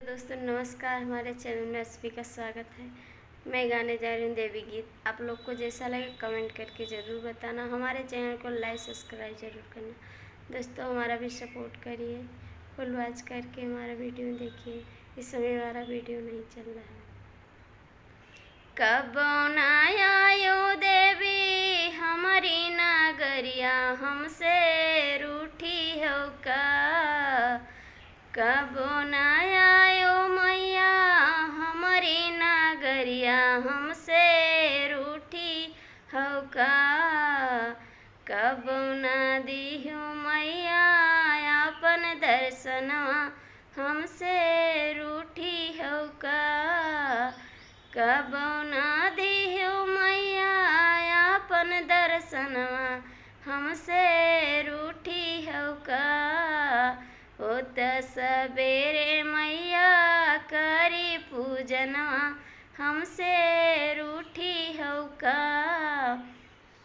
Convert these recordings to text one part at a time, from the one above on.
दोस्तों नमस्कार, हमारे चैनल में सभी का स्वागत है। मैं गाने जा रही हूँ देवी गीत। आप लोग को जैसा लगे कमेंट करके ज़रूर बताना। हमारे चैनल को लाइक सब्सक्राइब जरूर करना। दोस्तों हमारा भी सपोर्ट करिए, फुल वॉच करके हमारा वीडियो देखिए। इस समय हमारा वीडियो नहीं चल रहा है। कब न आयो देवी हमारी नगरिया, हमसे रूठी हो का। कब न आयो मैया हमारी नगरिया, हमसे रूठी हो का। कब न दिहु मैया अपन दर्शनवा, हमसे रूठी हो का। कब न दिहु मैया अपन दर्शनवा, हमसे रूठी हो का। होत सबेरे मैया करी पूजनवा, हमसे रूठी हो का।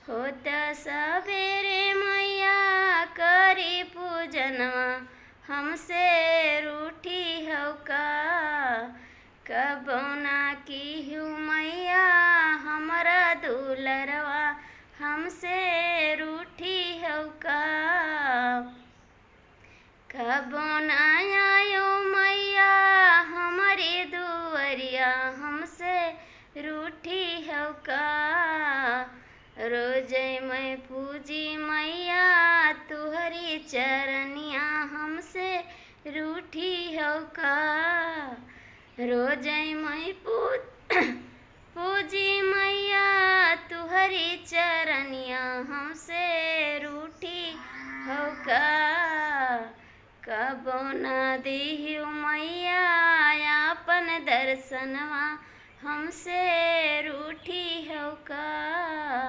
होत सबेरे मैया करी पूजनवा, हमसे रूठी हो का। कब ना कीहू मैया हमारा दुलरवा, हमसे रूठी हो का। कब न आयो मैया हमारी दुआरिया, हमसे रूठी हो का। रोज मैं पूजी मैया तुहरी चरनिया, हमसे रूठी हो का। रोज मैं पूजी मैया तुहरी चरनिया, हमसे रूठी हो का। कब न दिहु मैया अपन दर्शनवा, हमसे रूठी